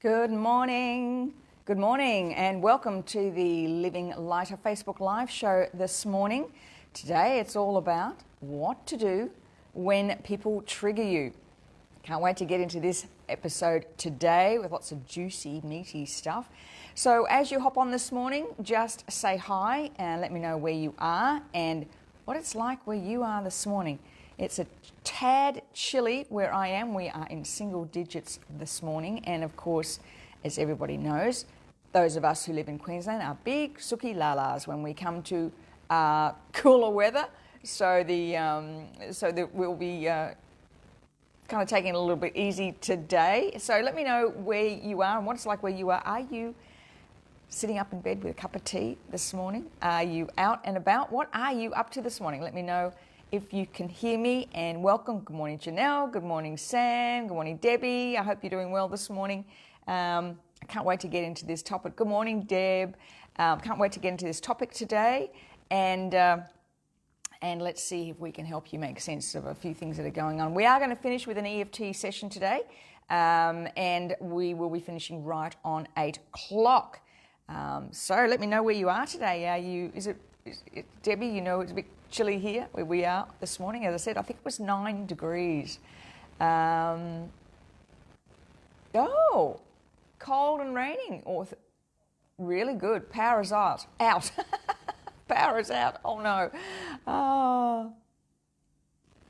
Good morning. Good morning and welcome to the Living Lighter Facebook Live show this morning. Today it's all about what to do when people trigger you. Can't wait to get into this episode today with lots of juicy, meaty stuff. So as you hop on this morning, just say hi and let me know where you are and what it's like where you are this morning. It's a tad chilly where I am. We are in single digits this morning. And of course, as everybody knows, those of us who live in Queensland are big sookie lalas when we come to cooler weather. So we'll be kind of taking it a little bit easy today. So let me know where you are and what it's like where you are. Are you sitting up in bed with a cup of tea this morning? Are you out and about? What are you up to this morning? Let me know if you can hear me, and welcome. Good morning, Janelle. Good morning, Sam. Good morning, Debbie. I hope you're doing well this morning. I can't wait to get into this topic. Good morning, Deb. Can't wait to get into this topic today, and let's see if we can help you make sense of a few things that are going on. We are going to finish with an EFT session today, and we will be finishing right on 8 o'clock. So let me know where you are today. Is it Debbie? You know it's a bit chilly here where we are this morning. As I said, I think it was 9 degrees. Cold and raining. Really good. Power is out. Power is out. Oh no.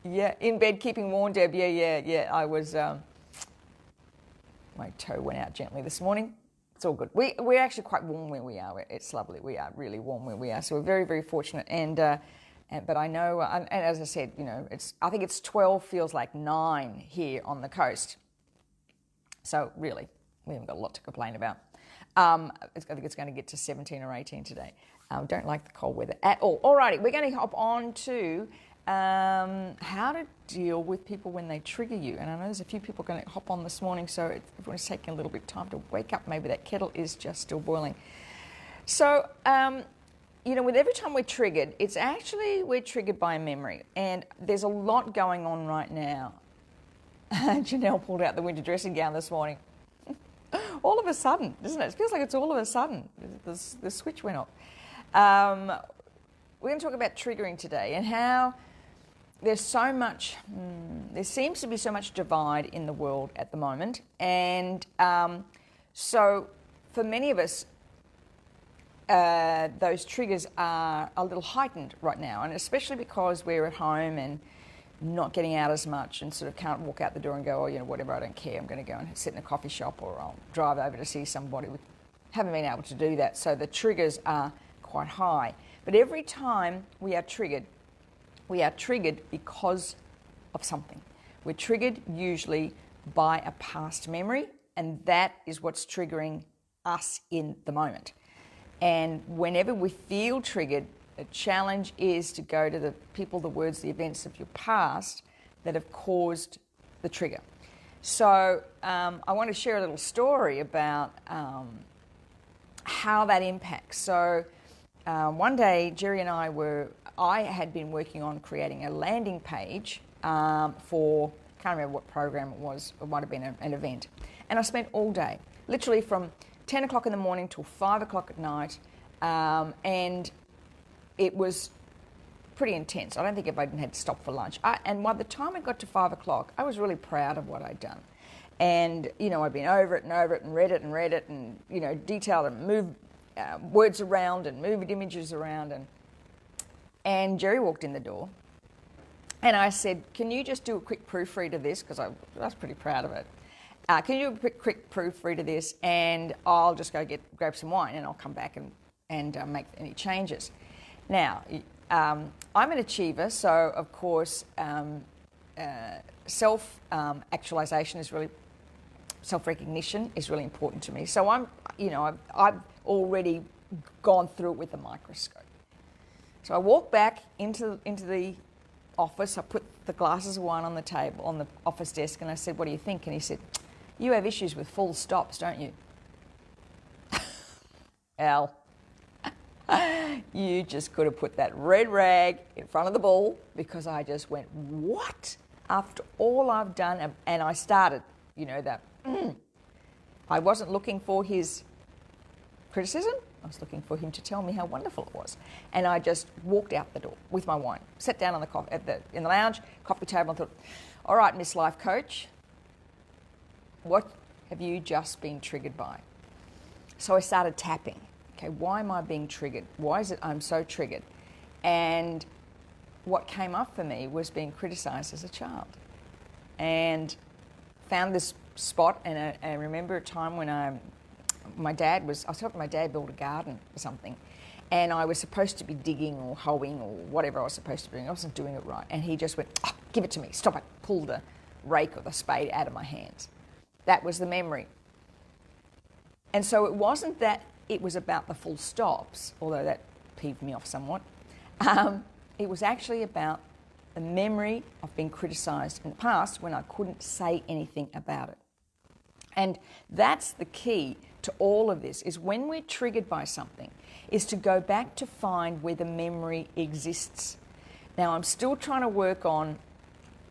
Yeah, in bed keeping warm, Deb. Yeah. I was, my toe went out gently this morning. It's all good. We're actually quite warm where we are. It's lovely. We are really warm where we are. So we're very, very fortunate. But I know, and as I said, I think it's 12, feels like 9 here on the coast. So really, we haven't got a lot to complain about. I think it's going to get to 17 or 18 today. Don't like the cold weather at all. Alrighty, we're going to hop on to how to deal with people when they trigger you. And I know there's a few people going to hop on this morning, so everyone's taking a little bit of time to wake up. Maybe that kettle is just still boiling. So, with every time we're triggered, we're triggered by a memory. And there's a lot going on right now. Janelle pulled out the winter dressing gown this morning. All of a sudden, doesn't it? It feels like it's all of a sudden. The switch went off. We're going to talk about triggering today and how there's so much, there seems to be so much divide in the world at the moment. And so for many of us, those triggers are a little heightened right now, and especially because we're at home and not getting out as much and sort of can't walk out the door and go, whatever, I don't care, I'm going to go and sit in a coffee shop, or I'll drive over to see somebody. We haven't been able to do that, so the triggers are quite high. But every time we are triggered because of something. We're triggered usually by a past memory, and that is what's triggering us in the moment. And whenever we feel triggered, the challenge is to go to the people, the words, the events of your past that have caused the trigger. So I want to share a little story about how that impacts. So one day, Jerry and I had been working on creating a landing page for, can't remember what program it was, it might have been an event. And I spent all day, literally from 10 o'clock in the morning till 5 o'clock at night, and it was pretty intense. I don't think I had to stop for lunch. And by the time I got to 5 o'clock, I was really proud of what I'd done. And, I'd been over it and read it and, detailed and moved words around and moved images around. And Jerry walked in the door. And I said, can you just do a quick proofread of this? Because I was pretty proud of it. Can you do a quick proofread of this? And I'll just go grab some wine and I'll come back and make any changes. Now, I'm an achiever, so of course self-actualization is really, self-recognition is really important to me. So I've already gone through it with a microscope. So I walked back into the office. I put the glasses of wine on the table, on the office desk, and I said, what do you think? And he said, you have issues with full stops, don't you? Al, you just could have put that red rag in front of the bull, because I just went, what? After all I've done, and I started, that, I wasn't looking for his criticism. I was looking for him to tell me how wonderful it was. And I just walked out the door with my wine, sat down on in the lounge, coffee table, and thought, all right, Miss Life Coach, what have you just been triggered by? So I started tapping. Okay, why am I being triggered? Why is it I'm so triggered? And what came up for me was being criticised as a child. And found this spot, and I remember a time when I was helping my dad build a garden or something, and I was supposed to be digging or hoeing or whatever I was supposed to be doing. I wasn't doing it right. And he just went, oh, give it to me, stop it, pulled the rake or the spade out of my hands. That was the memory. And so it wasn't that it was about the full stops, although that peeved me off somewhat. It was actually about the memory of being criticised in the past when I couldn't say anything about it. And that's the key to all of this, is when we're triggered by something, is to go back to find where the memory exists. Now, I'm still trying to work on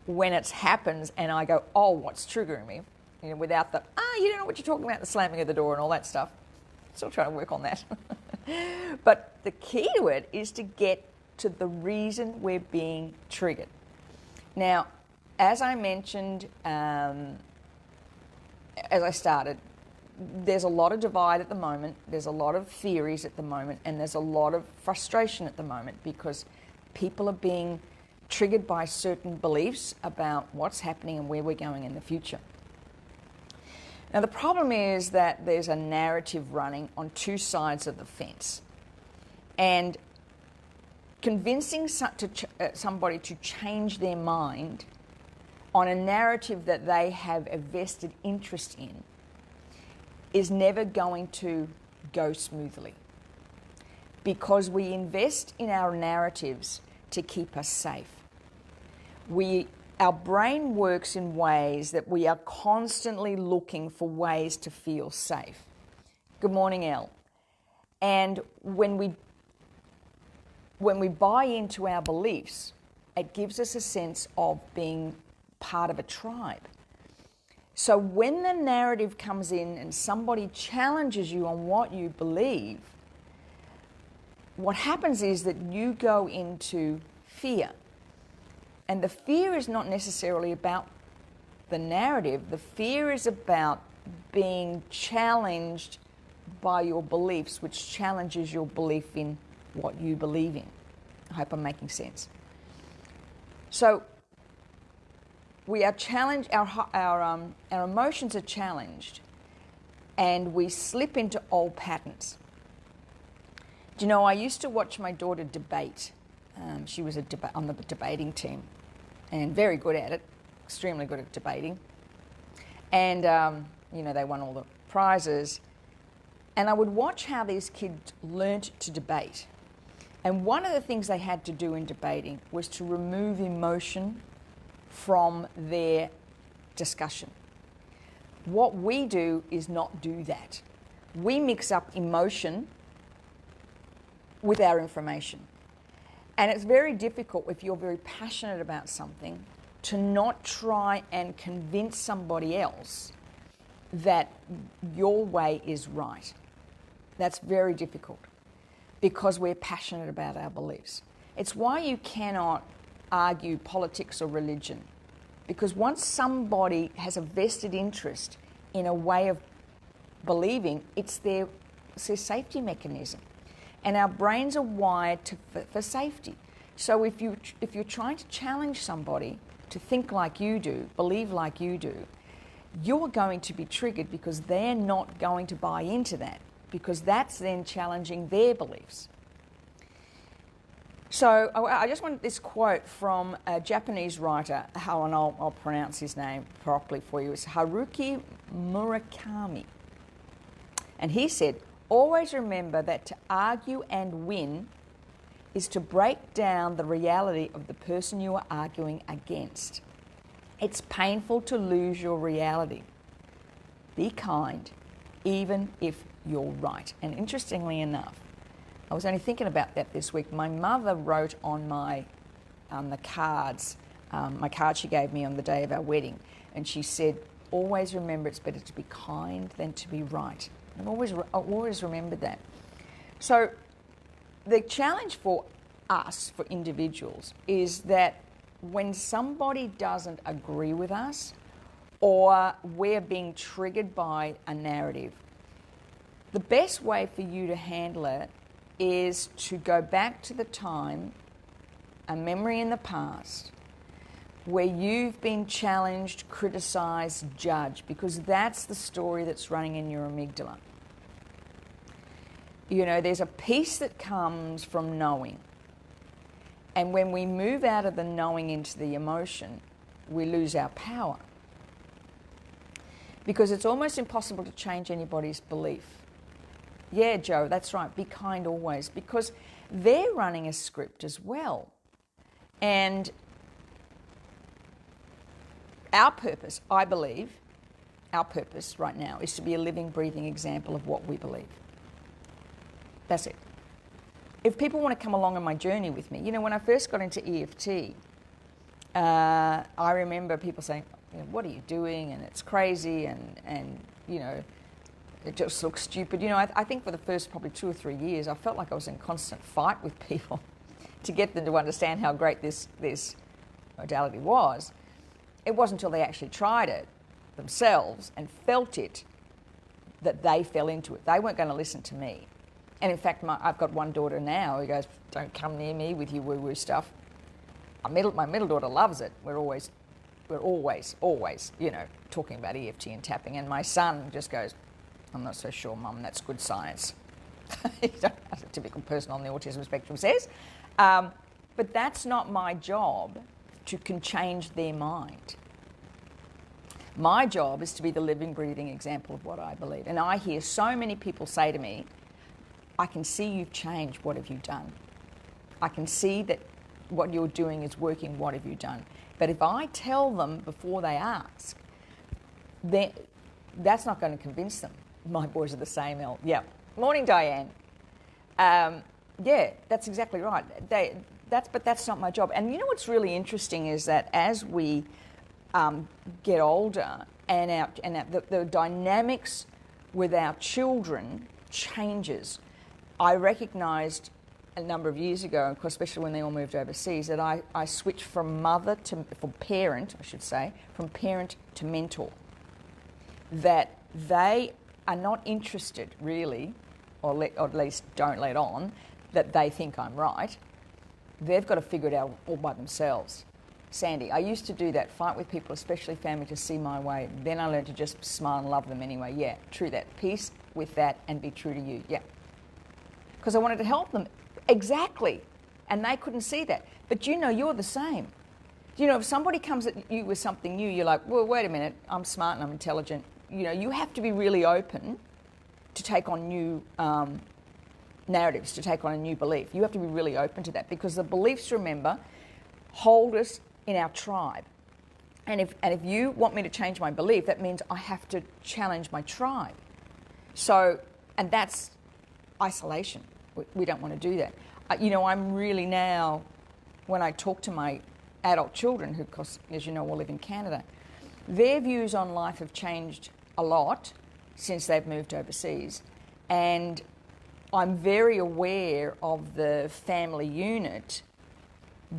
when it happens and I go, oh, what's triggering me? You know, without the, you don't know what you're talking about, the slamming of the door and all that stuff. Still trying to work on that. But the key to it is to get to the reason we're being triggered. Now, as I mentioned, as I started, there's a lot of divide at the moment, there's a lot of theories at the moment, and there's a lot of frustration at the moment because people are being triggered by certain beliefs about what's happening and where we're going in the future. Now, the problem is that there's a narrative running on two sides of the fence. And convincing somebody to change their mind on a narrative that they have a vested interest in is never going to go smoothly, because we invest in our narratives to keep us safe. Our brain works in ways that we are constantly looking for ways to feel safe. Good morning, Elle. And when we buy into our beliefs, it gives us a sense of being part of a tribe. So when the narrative comes in and somebody challenges you on what you believe, what happens is that you go into fear. And the fear is not necessarily about the narrative. The fear is about being challenged by your beliefs, which challenges your belief in what you believe in. I hope I'm making sense. So we are challenged, our emotions are challenged, and we slip into old patterns. Do you know, I used to watch my daughter debate. She was on the debating team, and very good at it, extremely good at debating. And, they won all the prizes. And I would watch how these kids learnt to debate. And one of the things they had to do in debating was to remove emotion from their discussion. What we do is not do that. We mix up emotion with our information. And it's very difficult if you're very passionate about something to not try and convince somebody else that your way is right. That's very difficult because we're passionate about our beliefs. It's why you cannot argue politics or religion, because once somebody has a vested interest in a way of believing, it's their safety mechanism. And our brains are wired for safety. So if you're trying to challenge somebody to think like you do, believe like you do, you're going to be triggered because they're not going to buy into that, because that's then challenging their beliefs. So I just wanted this quote from a Japanese writer, and I'll pronounce his name properly for you. It's Haruki Murakami. And he said, "Always remember that to argue and win is to break down the reality of the person you are arguing against. It's painful to lose your reality. Be kind, even if you're right." And interestingly enough, I was only thinking about that this week. My mother wrote on the cards, my card she gave me on the day of our wedding, and she said, always remember it's better to be kind than to be right. I've always remembered that. So the challenge for us, for individuals, is that when somebody doesn't agree with us or we're being triggered by a narrative, the best way for you to handle it is to go back to the time, a memory in the past, where you've been challenged, criticised, judged, because that's the story that's running in your amygdala. You know, there's a peace that comes from knowing. And when we move out of the knowing into the emotion, we lose our power. Because it's almost impossible to change anybody's belief. Yeah, Joe, that's right, be kind always. Because they're running a script as well. And our purpose, I believe, our purpose right now is to be a living, breathing example of what we believe. That's it. If people want to come along on my journey with me, you know, when I first got into EFT, I remember people saying, you know, what are you doing? And it's crazy and you know, it just looks stupid. You know, I think for the first probably 2 or 3 years, I felt like I was in constant fight with people to get them to understand how great this modality was. It wasn't until they actually tried it themselves and felt it that they fell into it. They weren't going to listen to me. And in fact, I've got one daughter now who goes, don't come near me with your woo-woo stuff. My middle daughter loves it. We're always, you know, talking about EFT and tapping. And my son just goes, I'm not so sure, Mum, that's good science. As a typical person on the autism spectrum says. But that's not my job to change their mind. My job is to be the living, breathing example of what I believe. And I hear so many people say to me, I can see you've changed, what have you done? I can see that what you're doing is working, what have you done? But if I tell them before they ask, then that's not going to convince them. My boys are the same, Elle. Yeah. Morning, Diane. Yeah, that's exactly right. But that's not my job. And you know what's really interesting is that as we get older and the dynamics with our children changes. I recognised a number of years ago, of course, especially when they all moved overseas, that I switched from parent to mentor. That they are not interested really, or at least don't let on, that they think I'm right. They've got to figure it out all by themselves. Sandy, I used to do that, fight with people, especially family, to see my way. Then I learned to just smile and love them anyway. Yeah, true that. Peace with that and be true to you. Yeah. Because I wanted to help them. Exactly. And they couldn't see that. But you know, you're the same. You know, if somebody comes at you with something new, you're like, well, wait a minute, I'm smart and I'm intelligent. You know, you have to be really open to take on new narratives, to take on a new belief. You have to be really open to that because the beliefs, remember, hold us in our tribe. And if you want me to change my belief, that means I have to challenge my tribe. So, and that's isolation. We don't want to do that. You know, I'm really now, when I talk to my adult children, who, of course, as you know, all live in Canada, their views on life have changed a lot since they've moved overseas. And I'm very aware of the family unit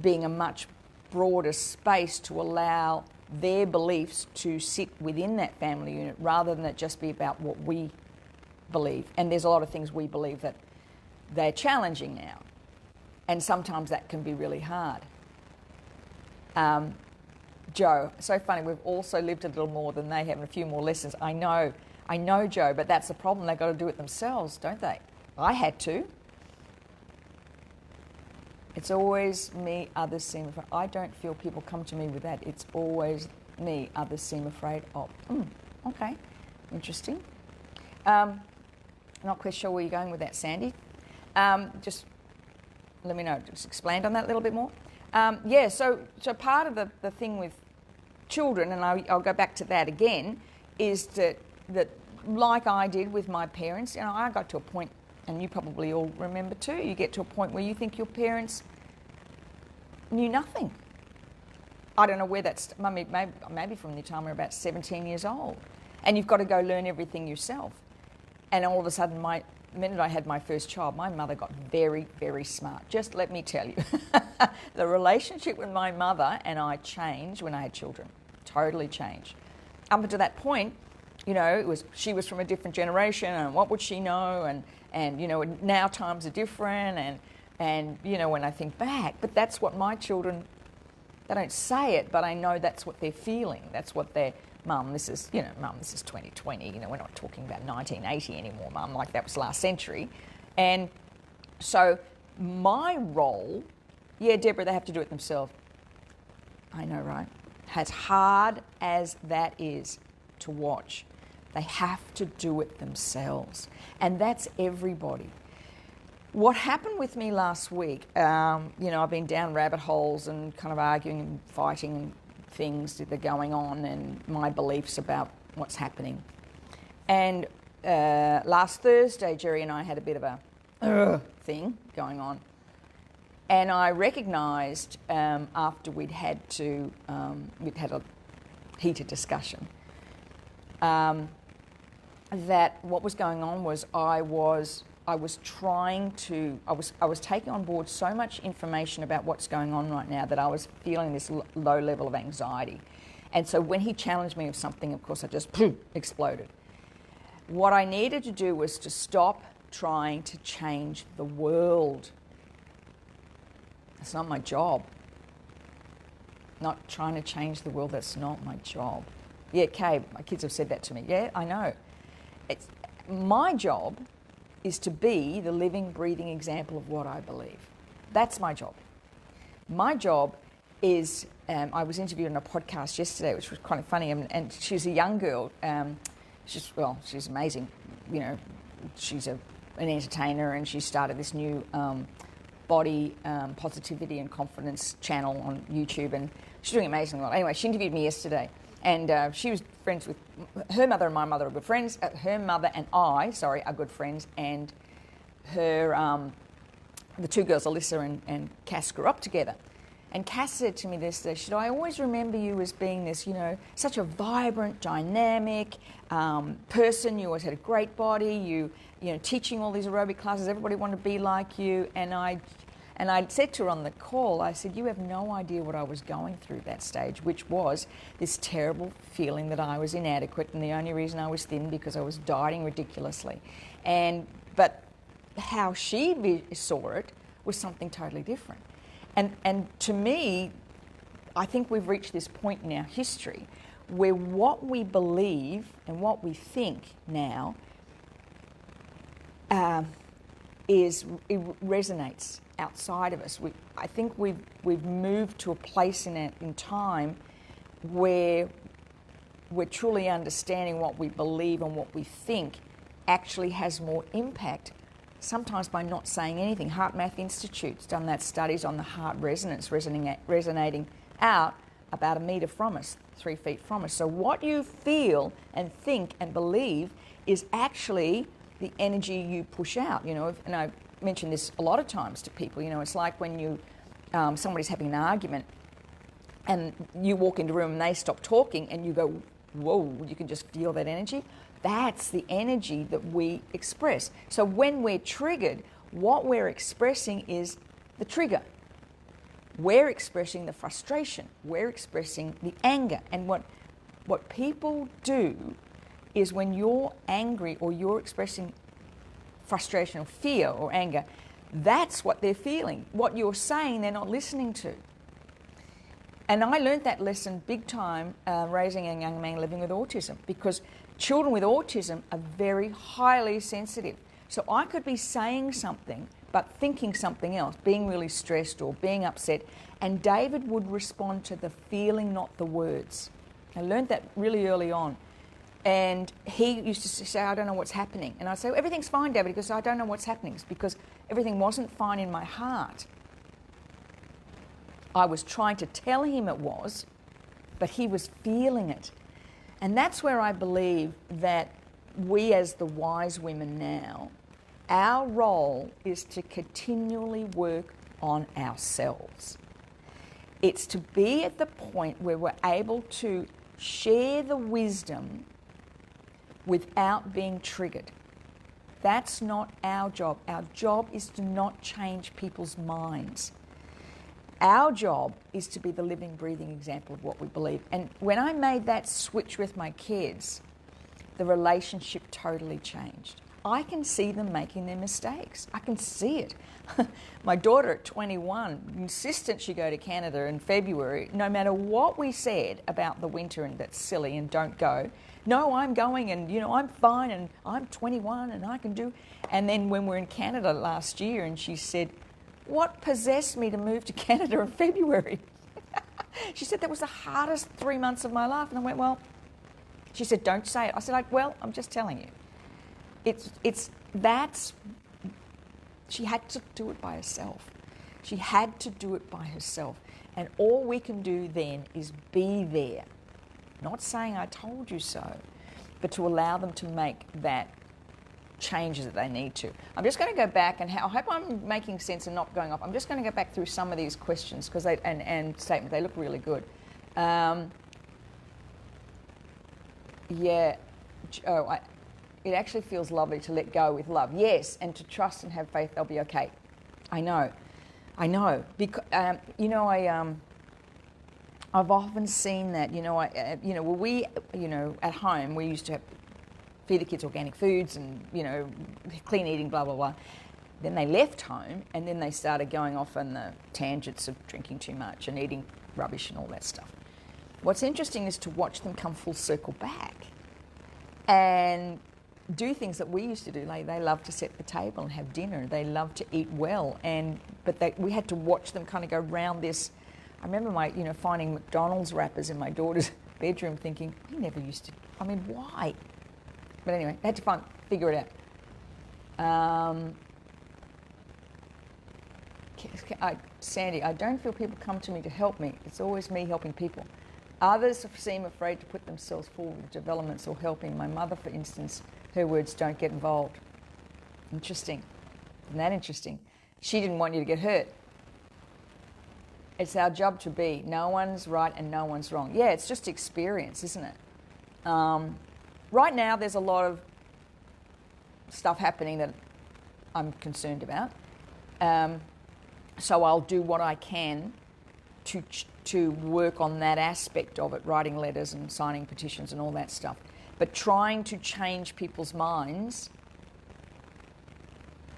being a much broader space to allow their beliefs to sit within that family unit rather than it just be about what we believe. And there's a lot of things we believe that they're challenging now. And sometimes that can be really hard. Joe, so funny, we've also lived a little more than they have and a few more lessons. I know, Joe, but that's the problem. They've got to do it themselves, don't they? I had to. It's always me, others seem afraid. I don't feel people come to me with that. It's always me, others seem afraid of. Okay, interesting. Not quite sure where you're going with that, Sandy. Just let me know. Just expand on that a little bit more. Yeah, so part of the thing with children, and I'll go back to that again, is that like I did with my parents, you know, I got to a point, and you probably all remember too, you get to a point where you think your parents knew nothing. I don't know where that's, maybe from the time we're about 17 years old. And you've got to go learn everything yourself. And all of a sudden, the minute I had my first child, my mother got very, very smart. Just let me tell you, the relationship with my mother and I changed when I had children. Totally changed. Up until that point, you know, she was from a different generation, and what would she know? And you know, now times are different, and you know, when I think back, but that's what my children, they don't say it, but I know that's what they're feeling. That's what they're, Mum, this is 2020, you know, we're not talking about 1980 anymore, Mum, like that was last century. And so my role, yeah, Deborah, they have to do it themselves. I know, right? As hard as that is to watch, they have to do it themselves. And that's everybody. What happened with me last week, you know, I've been down rabbit holes and kind of arguing and fighting and things that are going on and my beliefs about what's happening. And last Thursday, Jerry and I had a bit of a thing going on. And I recognised after we'd had a heated discussion, that what was going on was I was taking on board so much information about what's going on right now that I was feeling this low level of anxiety. And so when he challenged me with something, of course, I just exploded. What I needed to do was to stop trying to change the world. It's not my job. Not trying to change the world, that's not my job. Yeah, Kay, my kids have said that to me. Yeah, I know. It's my job is to be the living, breathing example of what I believe. That's my job. My job is, I was interviewed on a podcast yesterday, which was kind of funny, and she's a young girl. She's amazing. You know, she's an entertainer, and she started this new body positivity and confidence channel on YouTube, and she's doing amazingly well. Anyway, she interviewed me yesterday, and she was friends with her mother and my mother are good friends. Her mother and I are good friends, and her the two girls, Alyssa and Cass, grew up together. And Cass said to me this day, she said, I always remember you as being this, you know, such a vibrant, dynamic person. You always had a great body. You know, teaching all these aerobic classes. Everybody wanted to be like you. And I said to her on the call, I said, you have no idea what I was going through that stage, which was this terrible feeling that I was inadequate, and the only reason I was thin because I was dieting ridiculously. But how she saw it was something totally different. And to me, I think we've reached this point in our history where what we believe and what we think now it resonates outside of us. I think we've moved to a place in time where we're truly understanding what we believe and what we think actually has more impact, sometimes by not saying anything. Heart Math Institute's done that studies on the heart resonance resonating out about 1 metre from us, 3 feet from us. So what you feel and think and believe is actually the energy you push out, you know. And I mention this a lot of times to people, you know, it's like when you somebody's having an argument and you walk into a room and they stop talking and you go, whoa, you can just feel that energy. That's the energy that we express. So when we're triggered, what we're expressing is the trigger. We're expressing the frustration. We're expressing the anger. And what people do is when you're angry or you're expressing frustration or fear or anger, that's what they're feeling. What you're saying, they're not listening to. And I learned that lesson big time raising a young man living with autism, because children with autism are very highly sensitive. So I could be saying something but thinking something else, being really stressed or being upset, and David would respond to the feeling, not the words. I learned that really early on. And he used to say, I don't know what's happening. And I'd say, everything's fine, David, because I don't know what's happening. It's because everything wasn't fine in my heart. I was trying to tell him it was, but he was feeling it. And that's where I believe that we as the wise women now, our role is to continually work on ourselves. It's to be at the point where we're able to share the wisdom without being triggered. That's not our job. Our job is to not change people's minds. Our job is to be the living, breathing example of what we believe. And when I made that switch with my kids, the relationship totally changed. I can see them making their mistakes. I can see it. My daughter at 21, insistent she go to Canada in February, no matter what we said about the winter and that's silly and don't go. No, I'm going and, I'm fine and I'm 21 and I can do. And then when we're in Canada last year and she said, what possessed me to move to Canada in February? She said, that was the hardest 3 months of my life. And I went, well, she said, don't say it. I said, well, I'm just telling you. She had to do it by herself. She had to do it by herself. And all we can do then is be there. Not saying I told you so, but to allow them to make that changes that they need to. I'm just going to go back and I hope I'm making sense and not going off. I'm just going to go back through some of these questions because and statements. They look really good. It actually feels lovely to let go with love. Yes, and to trust and have faith they'll be okay. I know. Because I've often seen that. At home we used to feed the kids organic foods and clean eating, blah blah blah. Then they left home and then they started going off on the tangents of drinking too much and eating rubbish and all that stuff. What's interesting is to watch them come full circle back and do things that we used to do. Like they love to set the table and have dinner. They love to eat well, but we had to watch them kind of go round this. I remember finding McDonald's wrappers in my daughter's bedroom, thinking we never used to. I mean, why? But anyway, I had to figure it out. Sandy, I don't feel people come to me to help me. It's always me helping people. Others seem afraid to put themselves forward with developments or helping. My mother, for instance, her words, don't get involved. Interesting. Isn't that interesting? She didn't want you to get hurt. It's our job to be. No one's right and no one's wrong. Yeah, it's just experience, isn't it? Right now, there's a lot of stuff happening that I'm concerned about. So I'll do what I can to work on that aspect of it, writing letters and signing petitions and all that stuff. But trying to change people's minds,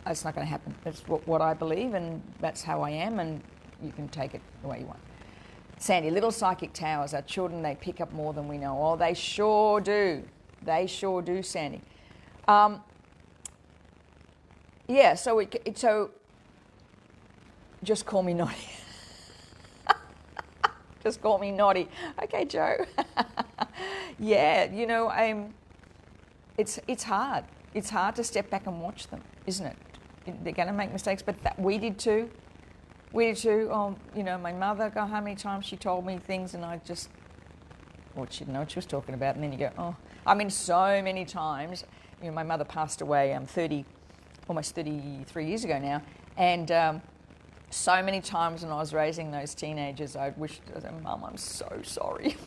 it's not going to happen. That's what I believe, and that's how I am, and you can take it the way you want. Sandy, little psychic towers, our children, they pick up more than we know. Oh, they sure do. They sure do, Sandy. So just call me naughty. Just call me naughty. Okay, Joe. Yeah, it's hard. It's hard to step back and watch them, isn't it? They're going to make mistakes, but we did too. We did too. Oh, my mother, God, how many times she told me things and I just, she didn't know what she was talking about. And then you go, oh. I mean, so many times. My mother passed away almost 33 years ago now. And so many times when I was raising those teenagers, I said, Mum, I'm so sorry.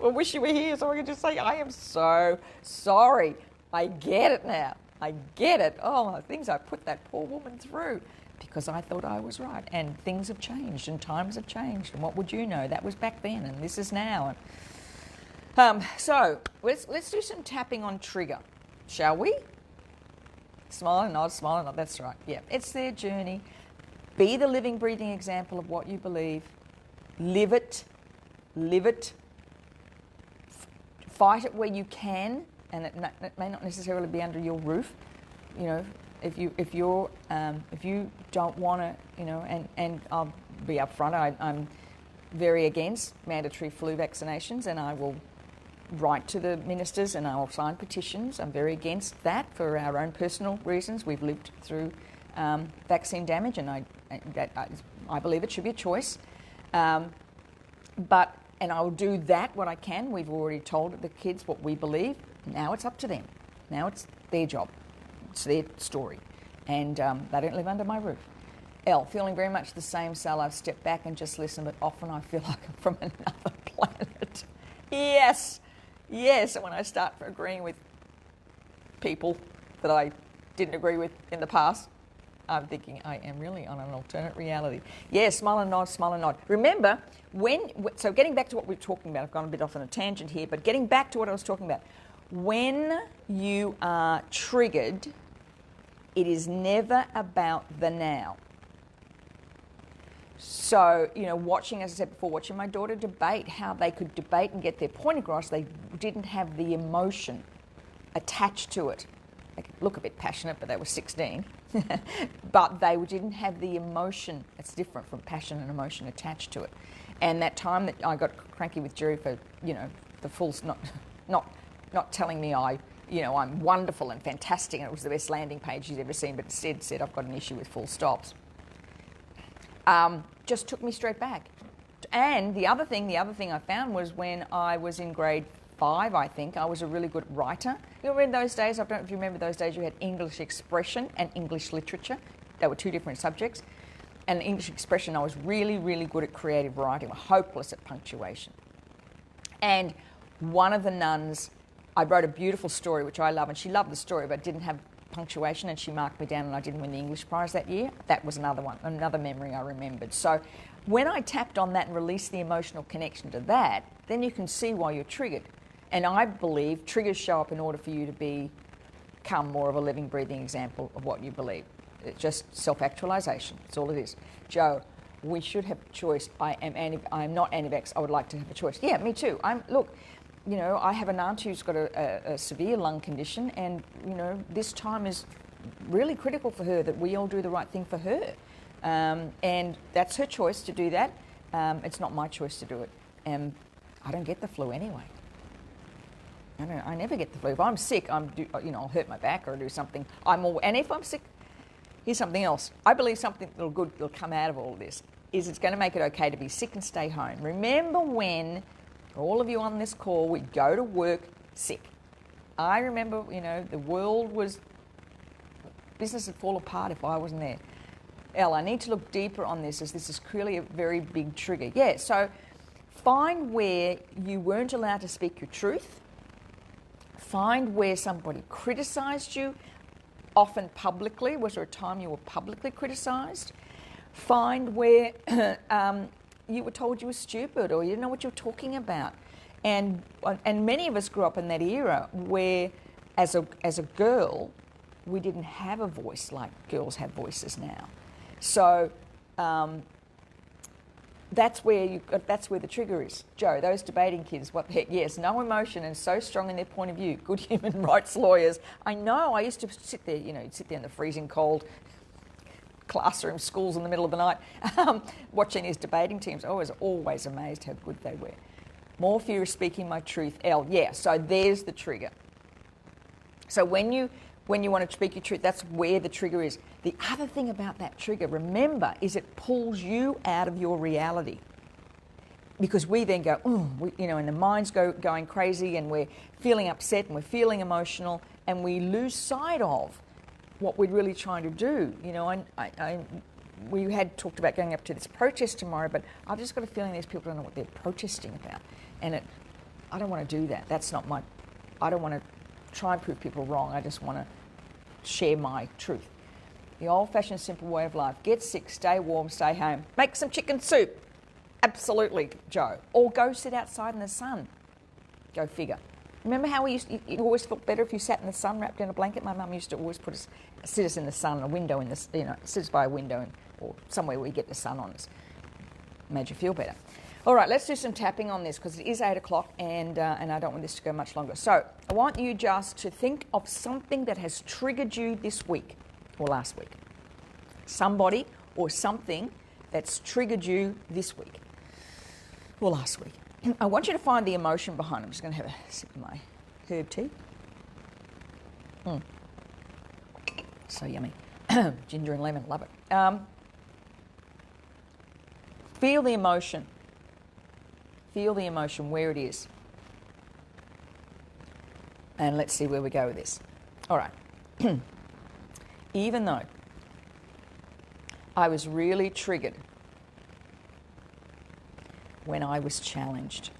I wish you were here so I could just say, I am so sorry. I get it now. I get it. Oh, the things I put that poor woman through because I thought I was right. And things have changed and times have changed. And what would you know? That was back then and this is now. So let's do some tapping on trigger, shall we? Smile and nod, that's right. Yeah, it's their journey. Be the living, breathing example of what you believe. Live it. Fight it where you can, and it may not necessarily be under your roof. If you don't want to, and I'll be upfront. I'm very against mandatory flu vaccinations, and I will write to the ministers and I will sign petitions. I'm very against that for our own personal reasons. We've lived through vaccine damage, and I believe it should be a choice. And I will do that what I can. We've already told the kids what we believe. Now it's up to them. Now it's their job. It's their story. And they don't live under my roof. Elle, feeling very much the same, Sal. I've stepped back and just listened, but often I feel like I'm from another planet. Yes, yes. And when I start agreeing with people that I didn't agree with in the past, I'm thinking I am really on an alternate reality. Yeah, smile and nod, smile and nod. Remember, so getting back to what we were talking about, I've gone a bit off on a tangent here, but getting back to what I was talking about. When you are triggered, it is never about the now. So, watching, as I said before, watching my daughter debate, how they could debate and get their point across, they didn't have the emotion attached to it. They could look a bit passionate, but they were 16. But they didn't have the emotion. It's different from passion and emotion attached to it. And that time that I got cranky with Jerry for, the full, not telling me I'm wonderful and fantastic and it was the best landing page he's ever seen, but instead said I've got an issue with full stops. Just took me straight back. And the other thing I found was when I was in grade 5, I think, I was a really good writer. You remember in those days, I don't know if you remember those days, you had English expression and English literature. They were two different subjects. And English expression, I was really, really good at creative writing, hopeless at punctuation. And one of the nuns, I wrote a beautiful story, which I love, and she loved the story, but didn't have punctuation, and she marked me down, and I didn't win the English prize that year. That was another memory I remembered. So when I tapped on that and released the emotional connection to that, then you can see why you're triggered. And I believe triggers show up in order for you to become more of a living, breathing example of what you believe. It's just self-actualization. That's all it is. Joe, we should have choice. I'm not anti-vax. I would like to have a choice. Yeah, me too. I have an aunt who's got a severe lung condition, and this time is really critical for her that we all do the right thing for her, and that's her choice to do that. It's not my choice to do it, and I don't get the flu anyway. I never get the flu. If I'm sick, I'll hurt my back or do something. And if I'm sick, here's something else. I believe something good will come out of all of this. Is it's going to make it okay to be sick and stay home. Remember when all of you on this call would go to work sick? I remember, the world was, business would fall apart if I wasn't there. Elle, I need to look deeper on this, as this is clearly a very big trigger. Yeah, so find where you weren't allowed to speak your truth. Find where somebody criticised you, often publicly. Was there a time you were publicly criticised? Find where you were told you were stupid or you didn't know what you were talking about. And many of us grew up in that era where, as a girl, we didn't have a voice like girls have voices now. So that's where the trigger is. Joe, those debating kids, what the heck? Yes, no emotion and so strong in their point of view. Good human rights lawyers. I know. I used to sit there, sit there in the freezing cold classroom, schools in the middle of the night, watching these debating teams. I was always amazed how good they were. More fear of speaking my truth. L. Yeah. So there's the trigger. So when you want to speak your truth, that's where the trigger is. The other thing about that trigger, remember, is it pulls you out of your reality. Because we then go, and the mind's going crazy, and we're feeling upset, and we're feeling emotional, and we lose sight of what we're really trying to do. We had talked about going up to this protest tomorrow, but I've just got a feeling these people don't know what they're protesting about. And I don't want to do that. I don't want to try and prove people wrong. I just want to share my truth. The old-fashioned simple way of life. Get sick, stay warm, stay home. Make some chicken soup. Absolutely, Joe. Or go sit outside in the sun. Go figure. Remember how you always felt better if you sat in the sun wrapped in a blanket? My mum used to always sit us in the sun, a window in the, sit us by a window or somewhere where we get the sun on us. Made you feel better. All right, let's do some tapping on this because it is 8 o'clock and I don't want this to go much longer. So I want you just to think of something that has triggered you this week or last week. Somebody or something that's triggered you this week or last week. I want you to find the emotion behind it. I'm just going to have a sip of my herb tea. So yummy. Ginger and lemon, love it. Feel the emotion. Feel the emotion where it is. And let's see where we go with this. All right. Even though I was really triggered when I was challenged.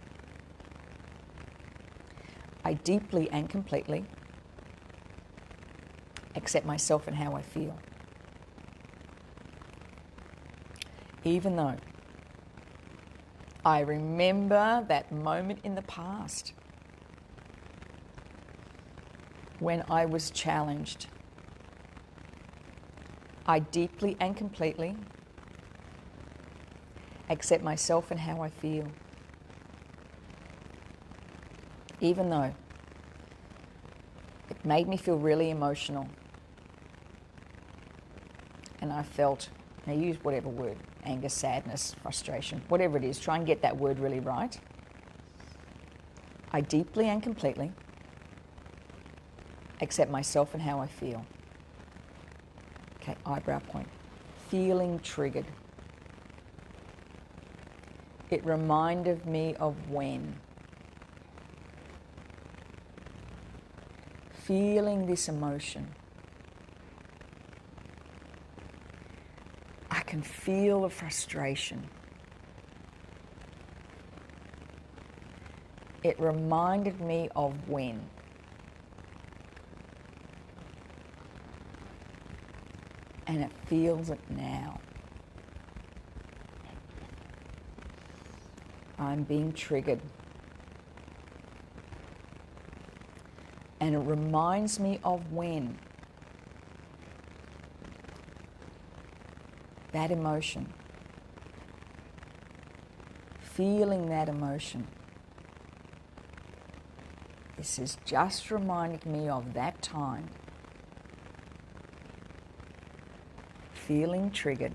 I deeply and completely accept myself and how I feel, even though I remember that moment in the past when I was challenged. I deeply and completely accept myself and how I feel, even though it made me feel really emotional. And I felt, now use whatever word, anger, sadness, frustration, whatever it is, try and get that word really right. I deeply and completely accept myself and how I feel. Okay, eyebrow point. Feeling triggered. It reminded me of when. Feeling this emotion. I can feel the frustration. It reminded me of when. And it feels it now. I'm being triggered. And it reminds me of when. That emotion. Feeling that emotion. This is just reminding me of that time. Feeling triggered.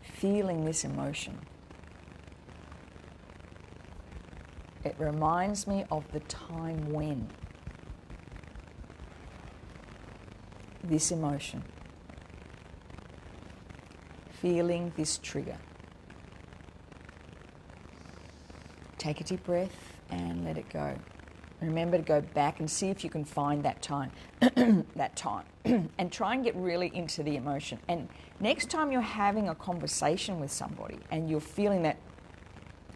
Feeling this emotion. It reminds me of the time when this emotion, feeling this trigger. Take a deep breath and let it go. Remember to go back and see if you can find that time, and try and get really into the emotion. And next time you're having a conversation with somebody and you're feeling that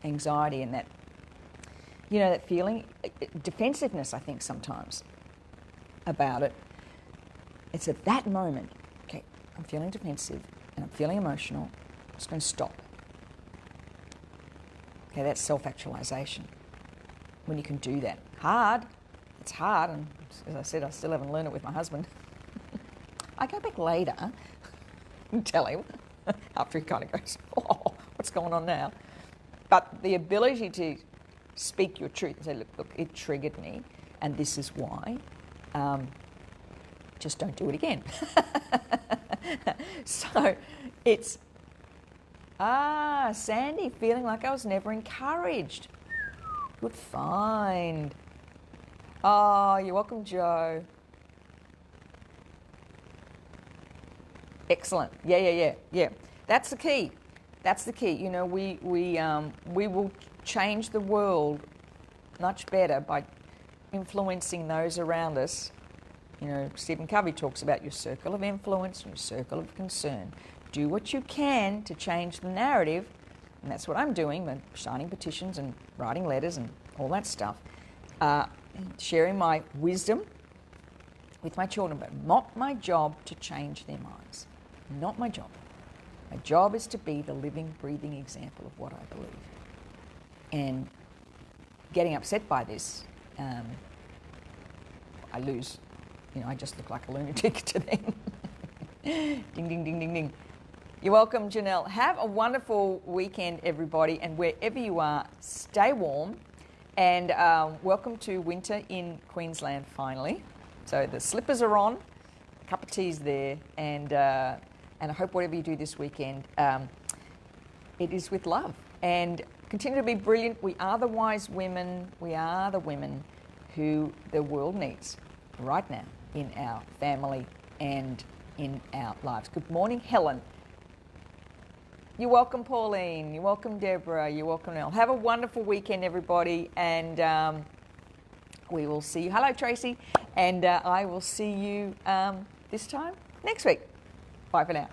anxiety and that, you know, that feeling, defensiveness, I think sometimes about it, it's at that moment, okay, I'm feeling defensive and I'm feeling emotional, I'm just going to stop. Okay, that's self-actualization. When you can do that. Hard. It's hard, and as I said, I still haven't learned it with my husband. I go back later and tell him after he kind of goes, oh, what's going on now? But the ability to speak your truth and say, look, it triggered me, and this is why. Just don't do it again. So it's, Sandy, feeling like I was never encouraged. Good find. Oh, you're welcome, Joe. Excellent. Yeah. That's the key. That's the key. You know, we will change the world much better by influencing those around us. You know, Stephen Covey talks about your circle of influence, your circle of concern. Do what you can to change the narrative, and that's what I'm doing. I'm signing petitions and writing letters and all that stuff. Sharing my wisdom with my children, but not my job to change their minds. Not my job. My job is to be the living, breathing example of what I believe. And getting upset by this, I lose. You know, I just look like a lunatic to them. Ding, ding, ding, ding, ding. You're welcome, Janelle. Have a wonderful weekend, everybody, and wherever you are, stay warm. And welcome to winter in Queensland, finally. So the slippers are on, a cup of tea's there, and I hope whatever you do this weekend, it is with love. And continue to be brilliant. We are the wise women. We are the women who the world needs right now in our family and in our lives. Good morning, Helen. You're welcome, Pauline. You're welcome, Deborah. You're welcome, Nell. Have a wonderful weekend, everybody, and we will see you. Hello, Tracy. And I will see you this time next week. Bye for now.